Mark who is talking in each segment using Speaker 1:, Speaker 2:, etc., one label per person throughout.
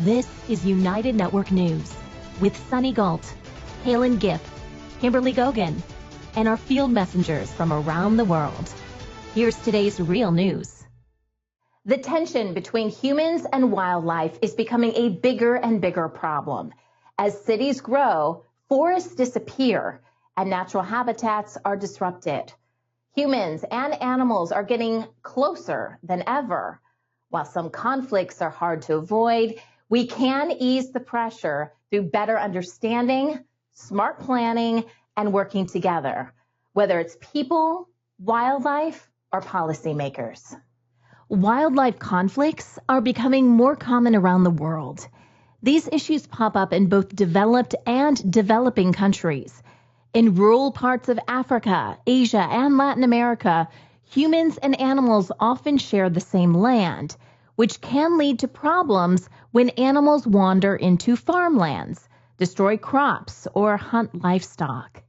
Speaker 1: This is United Network News with Sunny Galt, Calen Giff, Kimberly Gogan, and our field messengers from around the world. Here's today's real news.
Speaker 2: The tension between humans and wildlife is becoming a bigger and bigger problem. As cities grow, forests disappear, and natural habitats are disrupted. Humans and animals are getting closer than ever. While some conflicts are hard to avoid, we can ease the pressure through better understanding, smart planning, and working together, whether it's people, wildlife, or policymakers.
Speaker 1: Wildlife conflicts are becoming more common around the world. These issues pop up in both developed and developing countries. In rural parts of Africa, Asia, and Latin America, humans and animals often share the same land, which can lead to problems when animals wander into farmlands, destroy crops, or hunt livestock.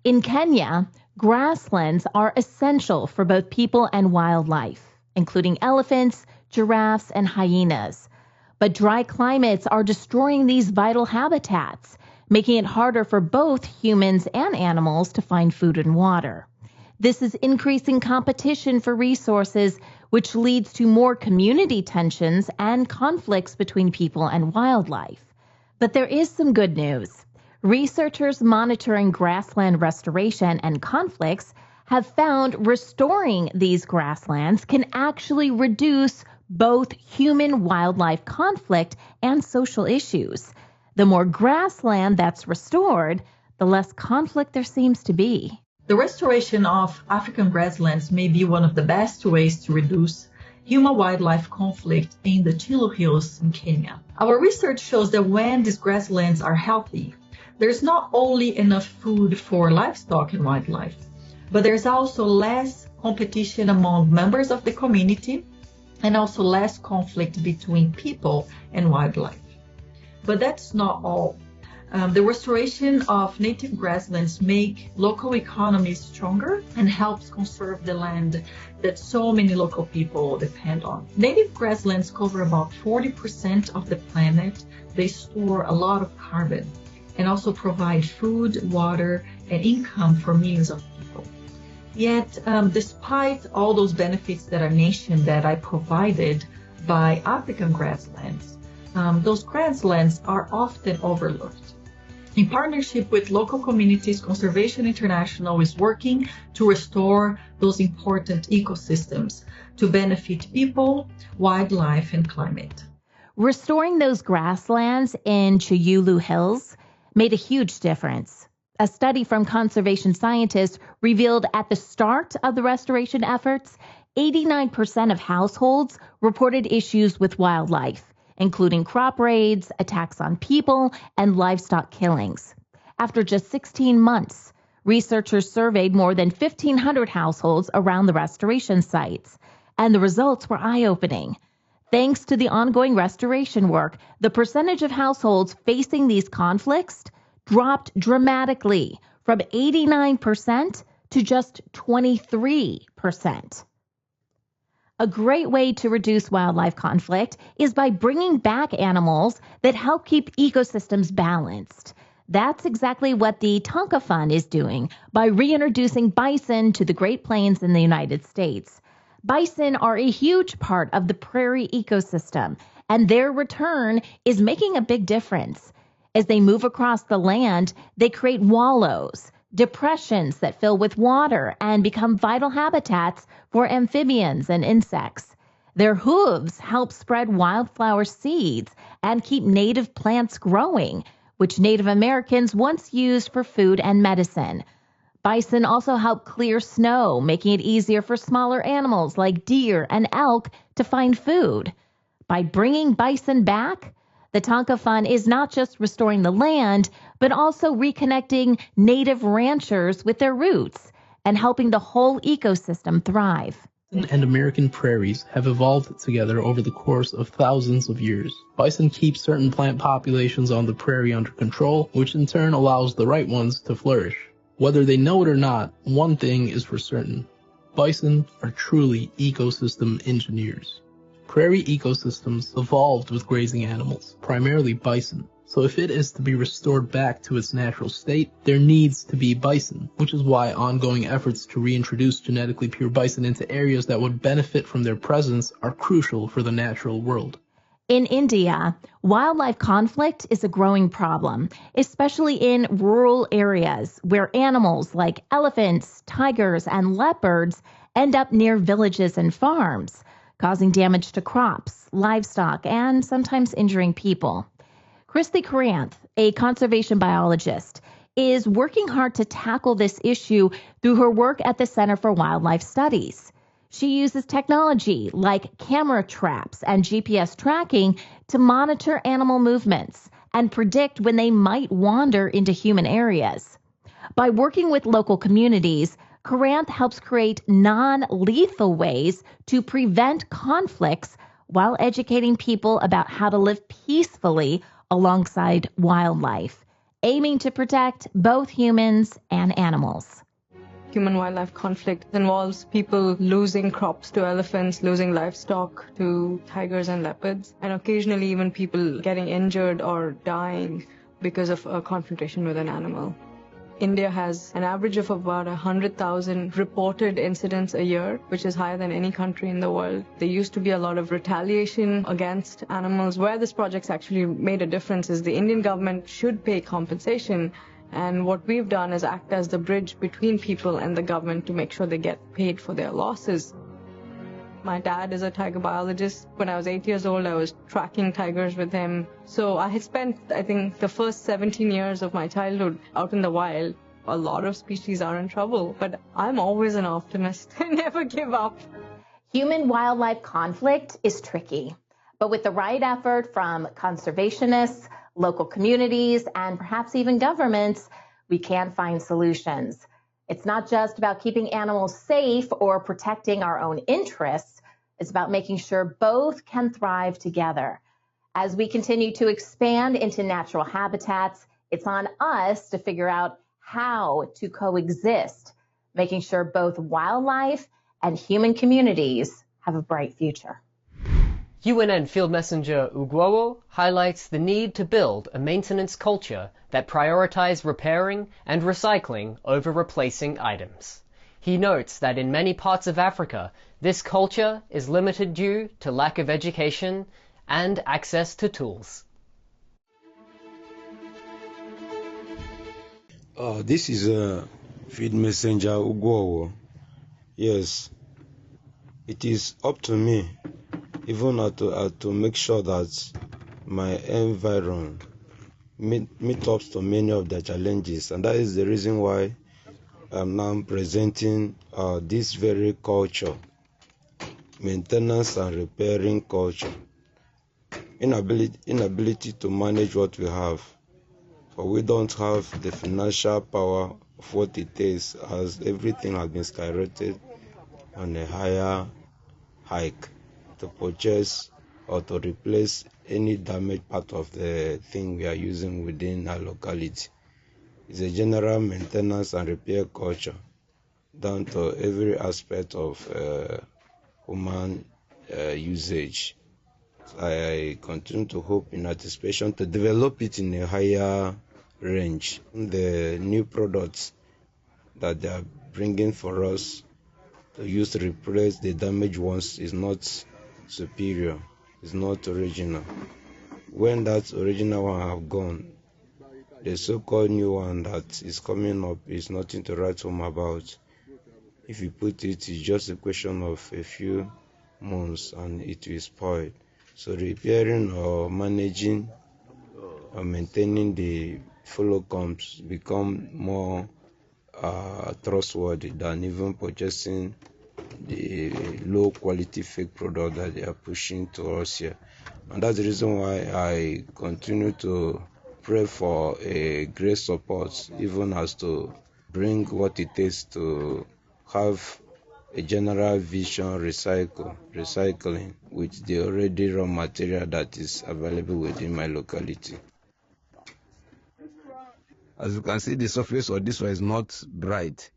Speaker 1: In Kenya, grasslands are essential for both people and wildlife, including elephants, giraffes, and hyenas. But dry climates are destroying these vital habitats, making it harder for both humans and animals to find food and water. This is increasing competition for resources, which leads to more community tensions and conflicts between people and wildlife. But there is some good news. Researchers monitoring grassland restoration and conflicts have found restoring these grasslands can actually reduce both human-wildlife conflict and social issues. The more grassland that's restored, the less conflict there seems to be.
Speaker 3: The restoration of African grasslands may be one of the best ways to reduce human-wildlife conflict in the Chilu Hills in Kenya. Our research shows that when these grasslands are healthy, there's not only enough food for livestock and wildlife, but there's also less competition among members of the community and also less conflict between people and wildlife. But that's not all. The restoration of native grasslands make local economies stronger and helps conserve the land that so many local people depend on. Native grasslands cover about 40% of the planet. They store a lot of carbon and also provide food, water, and income for millions of people. Yet, despite all those benefits that I mentioned that I provided by African grasslands, those grasslands are often overlooked. In partnership with local communities, Conservation International is working to restore those important ecosystems to benefit people, wildlife, and climate.
Speaker 1: Restoring those grasslands in Chilu Hills made a huge difference. A study from conservation scientists revealed at the start of the restoration efforts, 89% of households reported issues with wildlife, including crop raids, attacks on people, and livestock killings. After just 16 months, researchers surveyed more than 1,500 households around the restoration sites, and the results were eye-opening. Thanks to the ongoing restoration work, the percentage of households facing these conflicts dropped dramatically from 89% to just 23%. A great way to reduce wildlife conflict is by bringing back animals that help keep ecosystems balanced. That's exactly what the Tonka Fund is doing by reintroducing bison to the Great Plains in the United States. Bison are a huge part of the prairie ecosystem, and their return is making a big difference. As they move across the land, they create wallows, depressions that fill with water and become vital habitats for amphibians and insects. Their hooves help spread wildflower seeds and keep native plants growing, which Native Americans once used for food and medicine. Bison also help clear snow, making it easier for smaller animals like deer and elk to find food. By bringing bison back, the Tonka Fund is not just restoring the land, but also reconnecting native ranchers with their roots and helping the whole ecosystem thrive.
Speaker 4: And American prairies have evolved together over the course of thousands of years. Bison keep certain plant populations on the prairie under control, which in turn allows the right ones to flourish. Whether they know it or not, one thing is for certain. Bison are truly ecosystem engineers. Prairie ecosystems evolved with grazing animals, primarily bison. So if it is to be restored back to its natural state, there needs to be bison, which is why ongoing efforts to reintroduce genetically pure bison into areas that would benefit from their presence are crucial for the natural world.
Speaker 1: In India, wildlife conflict is a growing problem, especially in rural areas where animals like elephants, tigers, and leopards end up near villages and farms, causing damage to crops, livestock, and sometimes injuring people. Christy Coranth, a conservation biologist, is working hard to tackle this issue through her work at the Center for Wildlife Studies. She uses technology like camera traps and GPS tracking to monitor animal movements and predict when they might wander into human areas. By working with local communities, Coranth helps create non-lethal ways to prevent conflicts while educating people about how to live peacefully alongside wildlife, aiming to protect both humans and animals.
Speaker 5: Human-wildlife conflict involves people losing crops to elephants, losing livestock to tigers and leopards, and occasionally even people getting injured or dying because of a confrontation with an animal. India has an average of about 100,000 reported incidents a year, which is higher than any country in the world. There used to be a lot of retaliation against animals. Where this project's actually made a difference is the Indian government should pay compensation, and what we've done is act as the bridge between people and the government to make sure they get paid for their losses. My dad is a tiger biologist. When I was 8 years old, I was tracking tigers with him. So I had spent, I think, the first 17 years of my childhood out in the wild. A lot of species are in trouble, but I'm always an optimist. I never give up.
Speaker 2: Human-wildlife conflict is tricky, but with the right effort from conservationists, local communities, and perhaps even governments, we can find solutions. It's not just about keeping animals safe or protecting our own interests. It's about making sure both can thrive together. As we continue to expand into natural habitats, it's on us to figure out how to coexist, making sure both wildlife and human communities have a bright future.
Speaker 6: UNN Field Messenger Ugwowo highlights the need to build a maintenance culture that prioritizes repairing and recycling over replacing items. He notes that in many parts of Africa, this culture is limited due to lack of education and access to tools.
Speaker 7: This is a Field Messenger Ugwowo. Yes, it is up to me even to make sure that my environment meet up to many of the challenges, and that is the reason why I'm now presenting this very culture, maintenance and repairing culture. Inability to manage what we have, but we don't have the financial power of what it takes, as everything has been skyrocketed on a higher hike to purchase or to replace any damaged part of the thing we are using within our locality. It's a general maintenance and repair culture down to every aspect of human usage. I continue to hope in anticipation to develop it in a higher range. The new products that they are bringing for us to use to replace the damaged ones is not superior, is not original. When that original one have gone, the so-called new one that is coming up is nothing to write home about. If you put it, it's just a question of a few months and it will spoil. So repairing or managing or maintaining the follow-comes become more trustworthy than even purchasing the low-quality fake product that they are pushing to us here. And that's the reason why I continue to pray for a great support, even as to bring what it takes to have a general vision recycling with the already raw material that is available within my locality.
Speaker 8: As you can see, the surface of this one is not bright.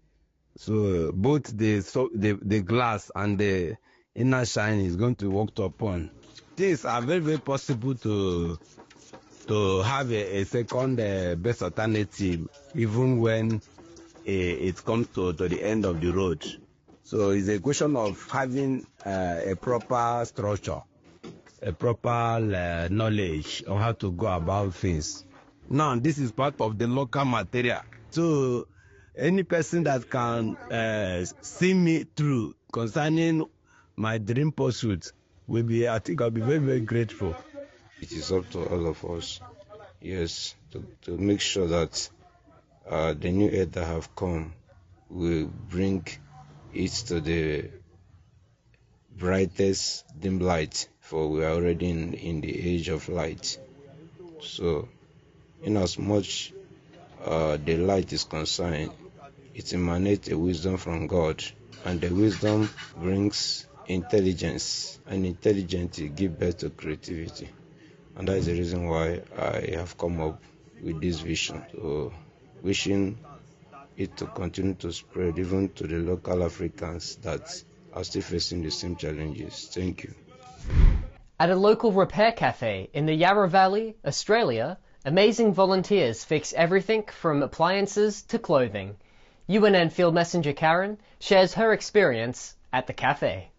Speaker 8: So both the glass and the inner shine is going to be worked upon. Things are very, very possible to have a second best alternative, even when it comes to the end of the road. So it's a question of having a proper structure, a proper knowledge on how to go about things. Now, this is part of the local material. So any person that can see me through concerning my dream pursuit will be, I think I'll be very, very grateful.
Speaker 7: It is up to all of us, yes, to make sure that the new age that have come will bring it to the brightest dim light, for we are already in the age of light. So, in as much the light is concerned, it emanates a wisdom from God, and the wisdom brings intelligence, and intelligence gives birth to creativity. And that is the reason why I have come up with this vision. So, wishing it to continue to spread even to the local Africans that are still facing the same challenges. Thank you.
Speaker 6: At a local repair cafe in the Yarra Valley, Australia, amazing volunteers fix everything from appliances to clothing. UNN Field Messenger Karen shares her experience at the cafe.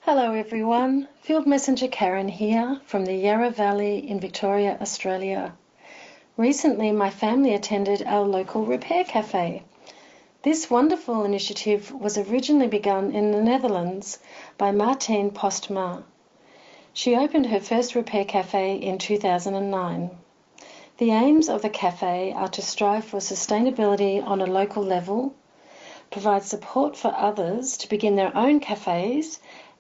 Speaker 9: Hello everyone, Field Messenger Karen here from the Yarra Valley in Victoria, Australia. Recently my family attended our local repair cafe. This wonderful initiative was originally begun in the Netherlands by Martine Postma. She opened her first repair cafe in 2009. The aims of the cafe are to strive for sustainability on a local level, provide support for others to begin their own cafes,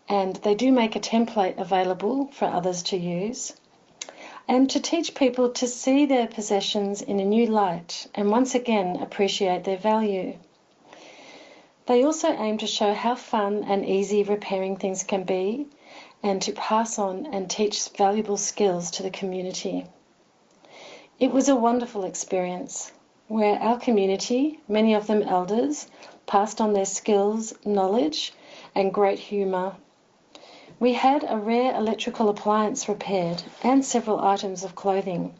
Speaker 9: and they do make a template available for others to use, and to teach people to see their possessions in a new light and once again appreciate their value. They also aim to show how fun and easy repairing things can be, and to pass on and teach valuable skills to the community. It was a wonderful experience where our community, many of them elders, passed on their skills, knowledge and great humour. We had a rare electrical appliance repaired and several items of clothing.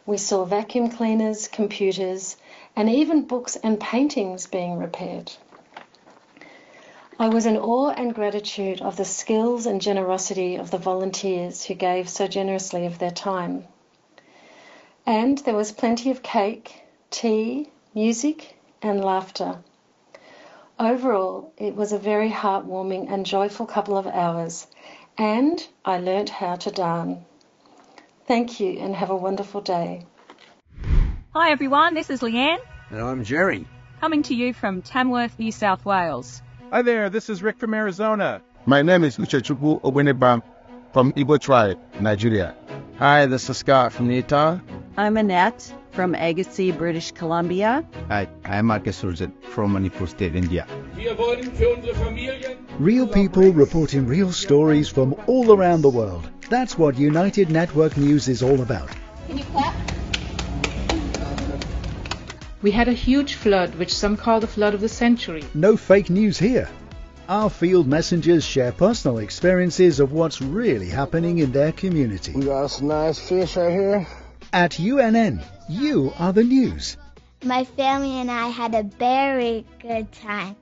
Speaker 9: We saw vacuum cleaners, computers, and even books and paintings being repaired. I was in awe and gratitude of the skills and generosity of the volunteers who gave so generously of their time. And there was plenty of cake, tea, music, and laughter. Overall, it was a very heartwarming and joyful couple of hours, and I learnt how to darn. Thank you and have a wonderful day.
Speaker 10: Hi everyone, this is Leanne.
Speaker 11: And I'm Jerry.
Speaker 10: Coming to you from Tamworth, New South Wales.
Speaker 12: Hi there, this is Rick from Arizona.
Speaker 13: My name is Uchechukwu Obenebam from Igbo tribe, Nigeria.
Speaker 11: Hi, this is Scott from Utah.
Speaker 14: I'm Annette from Agassiz, British Columbia.
Speaker 15: Hi, I'm Marcus Surzet from Manipur State, India.
Speaker 16: Real people reporting real stories from all around the world. That's what United Network News is all about.
Speaker 17: Can you clap?
Speaker 18: We had a huge flood, which some call the flood of the century.
Speaker 16: No fake news here. Our field messengers share personal experiences of what's really happening in their community.
Speaker 19: We got some nice fish right here.
Speaker 16: At UNN, you are the news.
Speaker 20: My family and I had a very good time.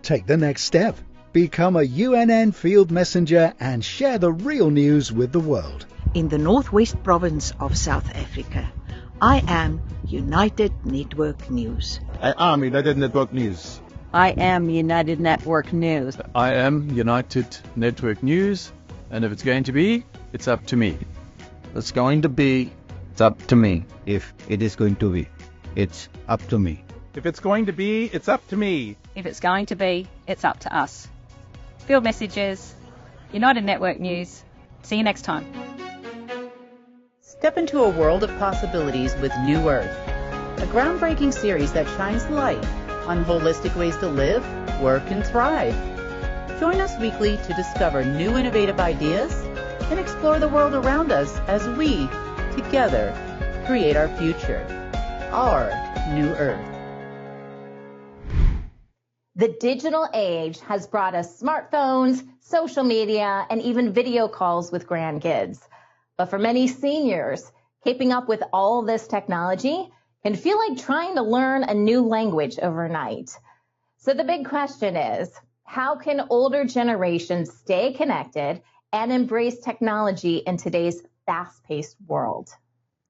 Speaker 16: Take the next step. Become a UNN field messenger and share the real news with the world.
Speaker 21: In the Northwest Province of South Africa, I am United Network News.
Speaker 13: I am United Network News.
Speaker 14: I am United Network News.
Speaker 22: I am United Network News, and if it's going to be, it's up to me.
Speaker 11: It's going to be, it's up to me.
Speaker 15: If it is going to be, it's up to me.
Speaker 12: If it's going to be, it's up to me.
Speaker 10: If it's going to be, it's up to us. Field Messages, United Network News. See you next time.
Speaker 23: Step into a world of possibilities with New Earth, a groundbreaking series that shines light on holistic ways to live, work, and thrive. Join us weekly to discover new innovative ideas and explore the world around us as we, together, create our future, our New Earth.
Speaker 2: The digital age has brought us smartphones, social media, and even video calls with grandkids. But for many seniors, keeping up with all this technology can feel like trying to learn a new language overnight. So the big question is, how can older generations stay connected and embrace technology in today's fast-paced world?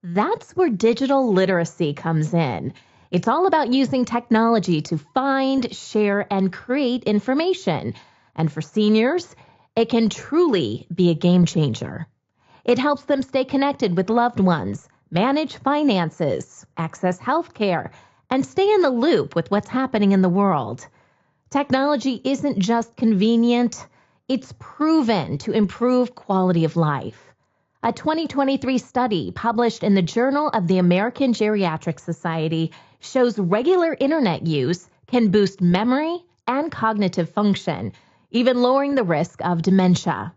Speaker 1: That's where digital literacy comes in. It's all about using technology to find, share, and create information. And for seniors, it can truly be a game changer. It helps them stay connected with loved ones, manage finances, access healthcare, and stay in the loop with what's happening in the world. Technology isn't just convenient, it's proven to improve quality of life. A 2023 study published in the Journal of the American Geriatric Society shows regular internet use can boost memory and cognitive function, even lowering the risk of dementia.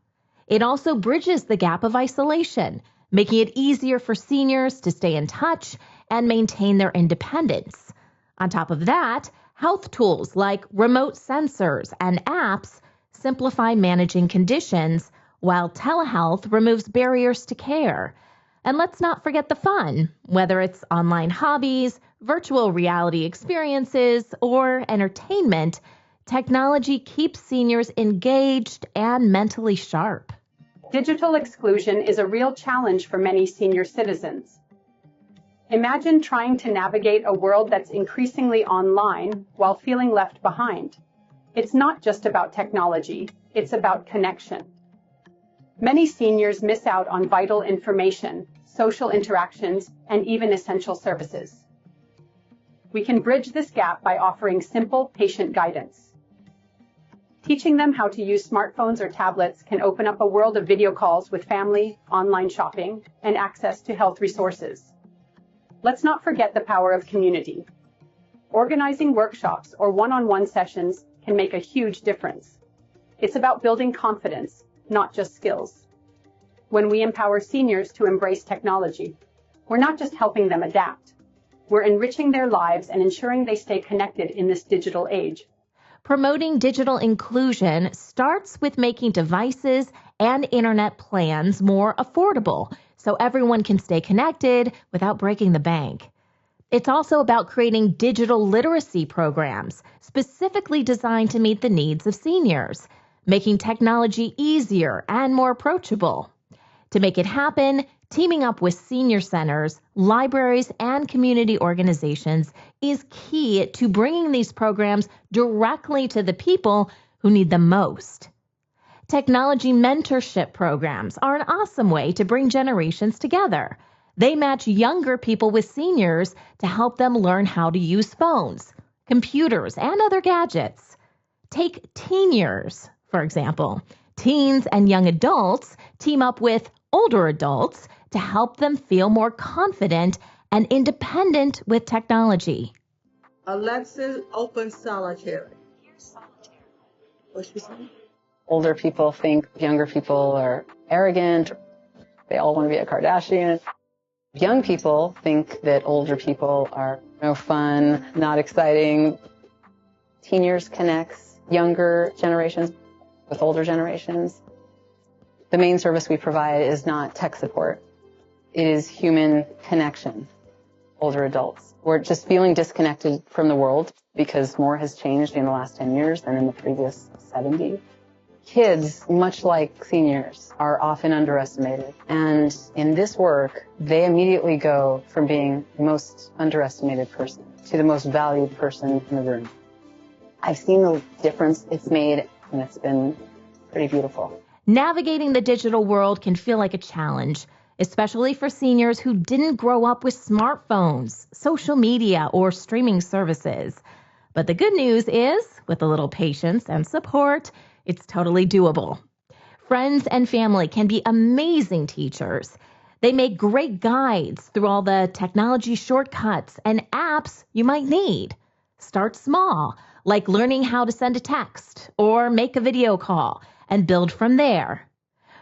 Speaker 1: It also bridges the gap of isolation, making it easier for seniors to stay in touch and maintain their independence. On top of that, health tools like remote sensors and apps simplify managing conditions, while telehealth removes barriers to care. And let's not forget the fun, whether it's online hobbies, virtual reality experiences, or entertainment, technology keeps seniors engaged and mentally sharp.
Speaker 3: Digital exclusion is a real challenge for many senior citizens. Imagine trying to navigate a world that's increasingly online while feeling left behind. It's not just about technology, it's about connection. Many seniors miss out on vital information, social interactions, and even essential services. We can bridge this gap by offering simple patient guidance. Teaching them how to use smartphones or tablets can open up a world of video calls with family, online shopping, and access to health resources. Let's not forget the power of community. Organizing workshops or one-on-one sessions can make a huge difference. It's about building confidence, not just skills. When we empower seniors to embrace technology, we're not just helping them adapt. We're enriching their lives and ensuring they stay connected in this digital age.
Speaker 1: Promoting digital inclusion starts with making devices and internet plans more affordable so everyone can stay connected without breaking the bank. It's also about creating digital literacy programs specifically designed to meet the needs of seniors, making technology easier and more approachable. To make it happen, teaming up with senior centers, libraries, and community organizations is key to bringing these programs directly to the people who need them most. Technology mentorship programs are an awesome way to bring generations together. They match younger people with seniors to help them learn how to use phones, computers, and other gadgets. Take teen years, for example. Teens and young adults team up with older adults to help them feel more confident and independent with technology.
Speaker 4: Alexa, open solitaire. What's she saying?
Speaker 17: Older people think younger people are arrogant. They all want to be a Kardashian. Young people think that older people are no fun, not exciting. Teen years connects younger generations with older generations. The main service we provide is not tech support. It is human connection. Older adults. We're just feeling disconnected from the world because more has changed in the last 10 years than in the previous 70. Kids, much like seniors, are often underestimated. And in this work, they immediately go from being the most underestimated person to the most valued person in the room. I've seen the difference it's made, and it's been pretty beautiful.
Speaker 1: Navigating the digital world can feel like a challenge, especially for seniors who didn't grow up with smartphones, social media, or streaming services. But the good news is, with a little patience and support, it's totally doable. Friends and family can be amazing teachers. They make great guides through all the technology shortcuts and apps you might need. Start small, like learning how to send a text or make a video call, and build from there.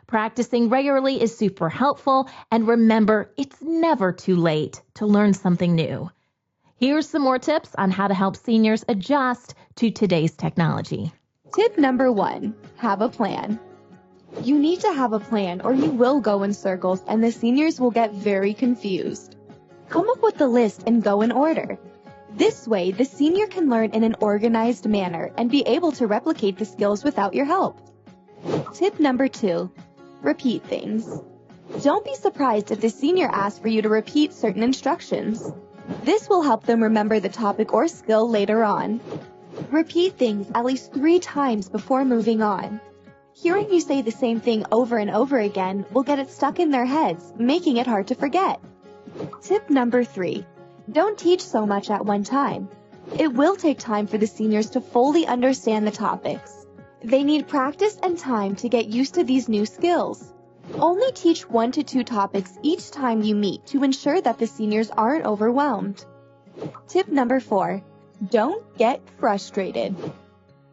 Speaker 1: Practicing regularly is super helpful, and remember, it's never too late to learn something new. Here's some more tips on how to help seniors adjust to today's technology.
Speaker 5: Tip number 1, have a plan. You need to have a plan or you will go in circles and the seniors will get very confused. Come up with a list and go in order. This way, the senior can learn in an organized manner and be able to replicate the skills without your help. Tip number 2, repeat things. Don't be surprised if the senior asks for you to repeat certain instructions. This will help them remember the topic or skill later on. Repeat things at least 3 times before moving on. Hearing you say the same thing over and over again will get it stuck in their heads, making it hard to forget. Tip number 3, don't teach so much at one time. It will take time for the seniors to fully understand the topics. They need practice and time to get used to these new skills. Only teach 1 to 2 topics each time you meet to ensure that the seniors aren't overwhelmed. Tip number 4, don't get frustrated.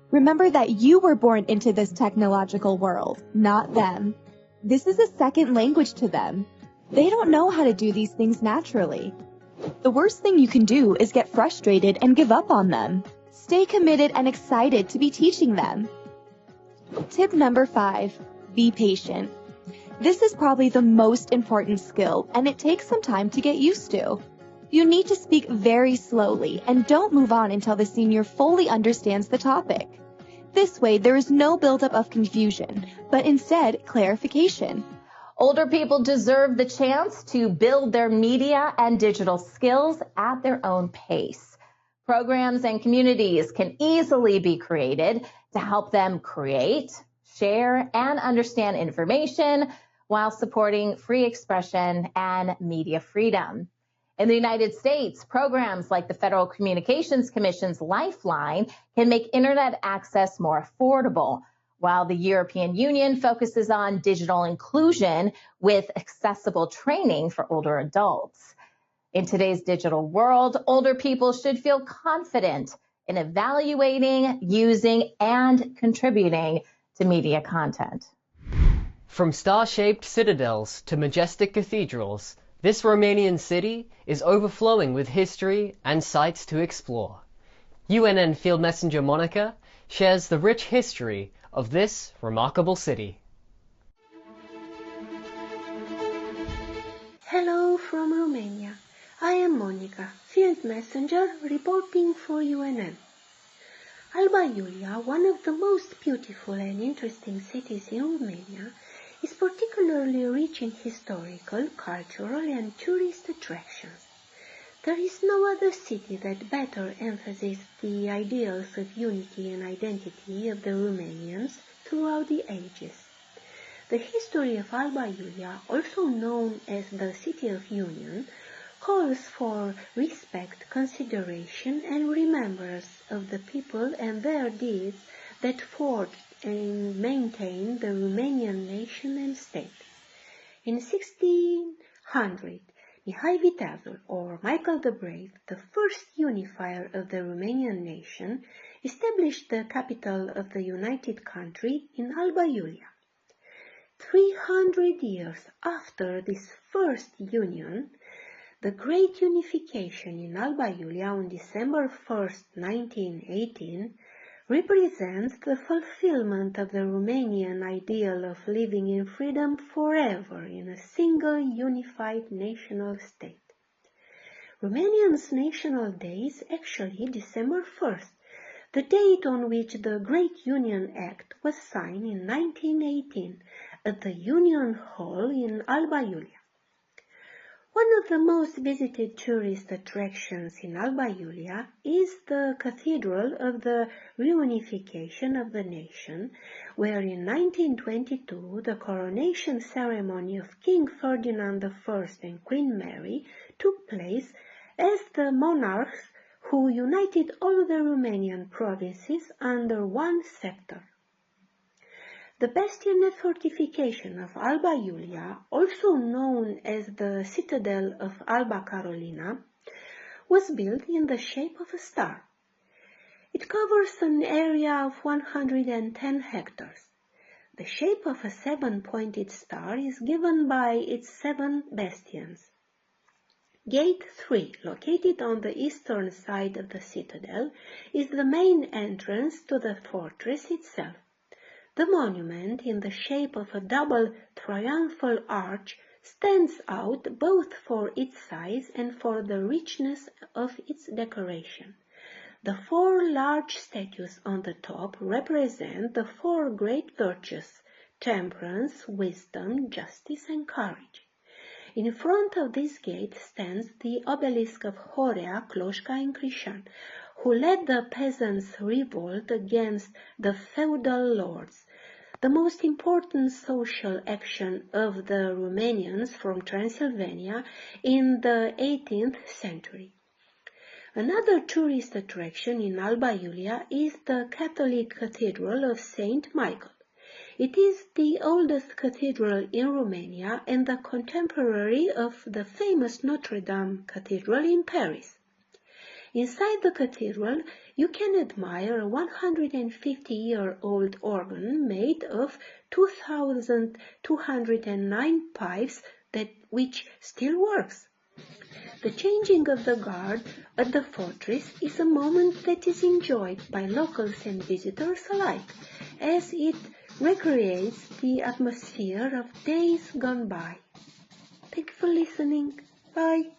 Speaker 5: Remember that you were born into this technological world, not them. This is a second language to them. They don't know how to do these things naturally. The worst thing you can do is get frustrated and give up on them. Stay committed and excited to be teaching them. Tip number 5, be patient. This is probably the most important skill, and it takes some time to get used to. You need to speak very slowly and don't move on until the senior fully understands the topic. This way, there is no buildup of confusion, but instead clarification.
Speaker 2: Older people deserve the chance to build their media and digital skills at their own pace. Programs and communities can easily be created to help them create, share, and understand information while supporting free expression and media freedom. In the United States, programs like the Federal Communications Commission's Lifeline can make internet access more affordable, while the European Union focuses on digital inclusion with accessible training for older adults. In today's digital world, older people should feel confident in evaluating, using, and contributing to media content.
Speaker 6: From star-shaped citadels to majestic cathedrals, this Romanian city is overflowing with history and sights to explore. UNN Field Messenger Monica shares the rich history of this remarkable city.
Speaker 7: Hello from Romania. I am Monica, Field Messenger, reporting for UNN. Alba Iulia, one of the most beautiful and interesting cities in Romania, is particularly rich in historical, cultural, and tourist attractions. There is no other city that better emphasizes the ideals of unity and identity of the Romanians throughout the ages. The history of Alba Iulia, also known as the City of Union, calls for respect, consideration, and remembrance of the people and their deeds that forged and maintained the Romanian nation and state. In 1600, Mihai Viteazul, or Michael the Brave, the first unifier of the Romanian nation, established the capital of the united country in Alba Iulia. 300 years after this first union, the Great Unification in Alba Iulia on December 1st, 1918, represents the fulfillment of the Romanian ideal of living in freedom forever in a single unified national state. Romanians' national day is actually December 1st, the date on which the Great Union Act was signed in 1918 at the Union Hall in Alba Iulia. One of the most visited tourist attractions in Alba Iulia is the Cathedral of the Reunification of the Nation, where in 1922 the coronation ceremony of King Ferdinand I and Queen Mary took place as the monarchs who united all the Romanian provinces under one scepter. The bastion and fortification of Alba Iulia, also known as the Citadel of Alba Carolina, was built in the shape of a star. It covers an area of 110 hectares. The shape of a 7-pointed star is given by its 7 bastions. Gate 3, located on the eastern side of the citadel, is the main entrance to the fortress itself. The monument, in the shape of a double triumphal arch, stands out both for its size and for the richness of its decoration. The 4 large statues on the top represent the 4 great virtues: temperance, wisdom, justice, and courage. In front of this gate stands the obelisk of Horea, Cloșca, and Crișan, who led the peasants' revolt against the feudal lords, the most important social action of the Romanians from Transylvania in the 18th century. Another tourist attraction in Alba Iulia is the Catholic Cathedral of St. Michael. It is the oldest cathedral in Romania and the contemporary of the famous Notre Dame Cathedral in Paris. Inside the cathedral, you can admire a 150-year-old organ made of 2,209 pipes which still works. The changing of the guard at the fortress is a moment that is enjoyed by locals and visitors alike, as it recreates the atmosphere of days gone by. Thank you for listening. Bye.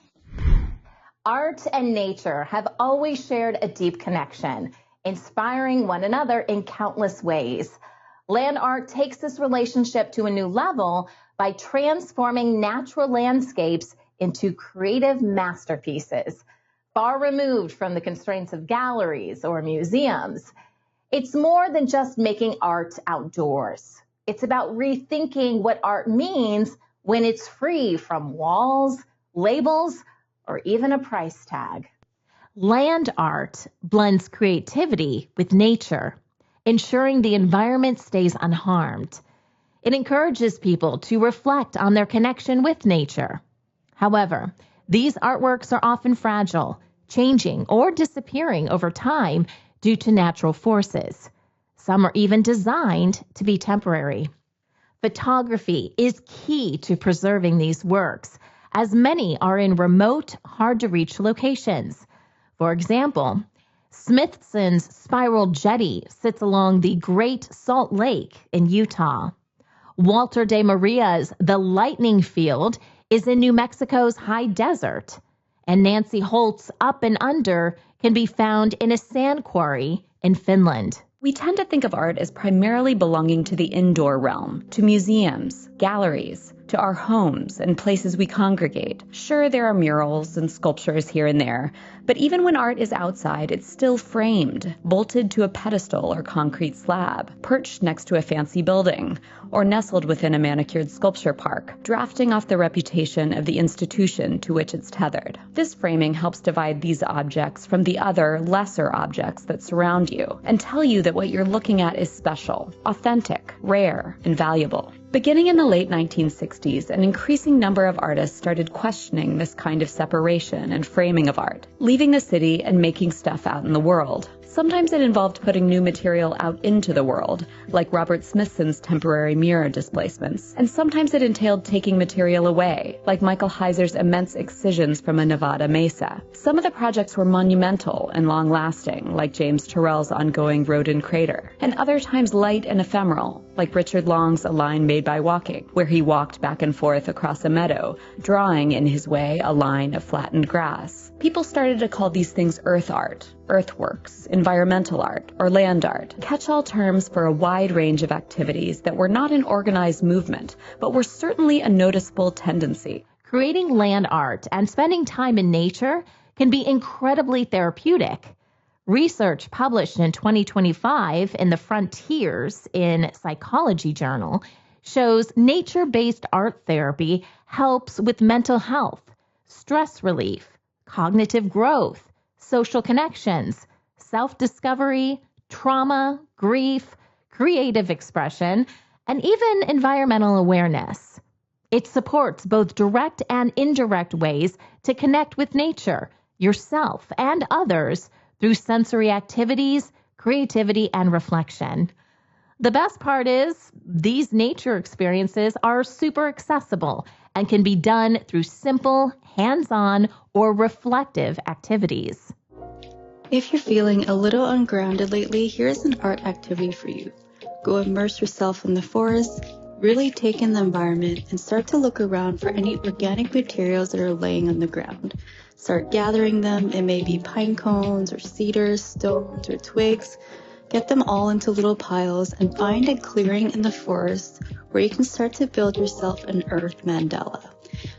Speaker 2: Art and nature have always shared a deep connection, inspiring one another in countless ways. Land art takes this relationship to a new level by transforming natural landscapes into creative masterpieces, far removed from the constraints of galleries or museums. It's more than just making art outdoors. It's about rethinking what art means when it's free from walls, labels, or even a price tag. Land art blends creativity with nature, ensuring the environment stays unharmed. It encourages people to reflect on their connection with nature. However, these artworks are often fragile, changing or disappearing over time due to natural forces. Some are even designed to be temporary. Photography is key to preserving these works, as many are in remote, hard-to-reach locations. For example, Smithson's Spiral Jetty sits along the Great Salt Lake in Utah. Walter de Maria's The Lightning Field is in New Mexico's high desert, and Nancy Holt's Up and Under can be found in a sand quarry in Finland.
Speaker 8: We tend to think of art as primarily belonging to the indoor realm, to museums, galleries, to our homes and places we congregate. Sure, there are murals and sculptures here and there, but even when art is outside, it's still framed, bolted to a pedestal or concrete slab, perched next to a fancy building, or nestled within a manicured sculpture park, drafting off the reputation of the institution to which it's tethered. This framing helps divide these objects from the other, lesser objects that surround you, and tell you that what you're looking at is special, authentic, rare, and valuable. Beginning in the late 1960s, an increasing number of artists started questioning this kind of separation and framing of art, leaving the city and making stuff out in the world. Sometimes it involved putting new material out into the world, like Robert Smithson's temporary mirror displacements, and sometimes it entailed taking material away, like Michael Heiser's immense excisions from a Nevada mesa. Some of the projects were monumental and long-lasting, like James Turrell's ongoing Rodin Crater, and other times light and ephemeral, like Richard Long's A Line Made by Walking, where he walked back and forth across a meadow, drawing in his way a line of flattened grass. People started to call these things earth art, earthworks, environmental art, or land art, catch-all terms for a wide range of activities that were not an organized movement, but were certainly a noticeable tendency.
Speaker 1: Creating land art and spending time in nature can be incredibly therapeutic. Research published in 2025 in the Frontiers in Psychology journal shows nature-based art therapy helps with mental health, stress relief, cognitive growth, social connections, self-discovery, trauma, grief, creative expression, and even environmental awareness. It supports both direct and indirect ways to connect with nature, yourself, and others through sensory activities, creativity, and reflection. The best part is these nature experiences are super accessible and can be done through simple, hands-on, or reflective activities.
Speaker 9: If you're feeling a little ungrounded lately, here's an art activity for you. Go immerse yourself in the forest, really take in the environment, and start to look around for any organic materials that are laying on the ground. Start gathering them. It may be pine cones or cedars, stones or twigs. Get them all into little piles and find a clearing in the forest where you can start to build yourself an earth mandala.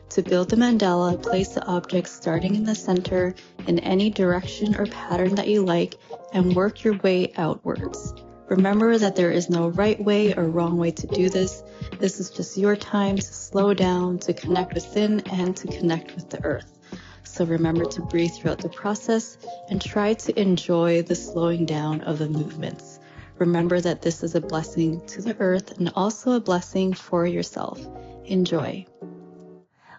Speaker 9: To build the mandala, place the object starting in the center in any direction or pattern that you like and work your way outwards. Remember that there is no right way or wrong way to do this. This is just your time to slow down, to connect within, and to connect with the earth. So remember to breathe throughout the process and try to enjoy the slowing down of the movements. Remember that this is a blessing to the earth and also a blessing for yourself. Enjoy.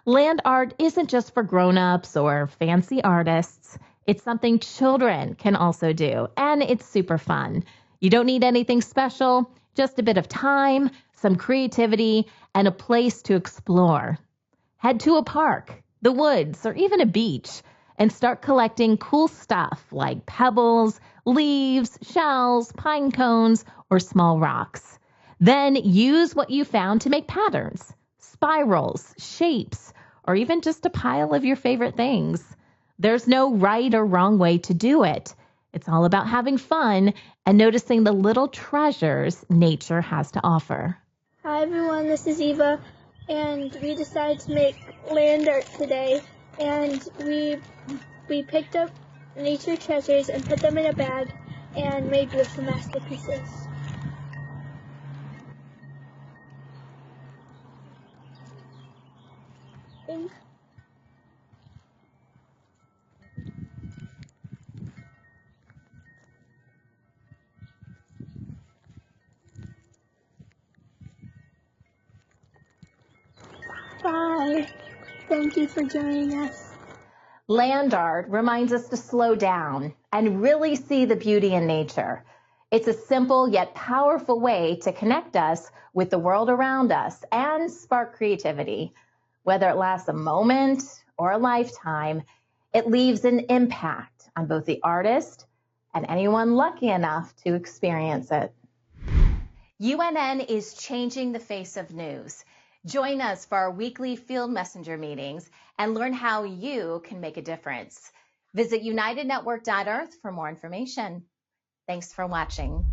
Speaker 1: Land art isn't just for grown-ups or fancy artists. It's something children can also do, and it's super fun. You don't need anything special, just a bit of time, some creativity, and a place to explore. Head to a park, the woods, or even a beach, and start collecting cool stuff like pebbles, leaves, shells, pine cones, or small rocks. Then use what you found to make patterns, spirals, shapes, or even just a pile of your favorite things. There's no right or wrong way to do it. It's all about having fun and noticing the little treasures nature has to offer.
Speaker 18: Hi everyone, this is Eva, and we decided to make land art today, and we picked up nature treasures and put them in a bag and made beautiful masterpieces. Thanks. Bye. Thank you for joining us.
Speaker 2: Land art reminds us to slow down and really see the beauty in nature. It's a simple yet powerful way to connect us with the world around us and spark creativity. Whether it lasts a moment or a lifetime, it leaves an impact on both the artist and anyone lucky enough to experience it. UNN is changing the face of news. Join us for our weekly Field Messenger meetings and learn how you can make a difference. Visit unitednetwork.earth for more information. Thanks for watching.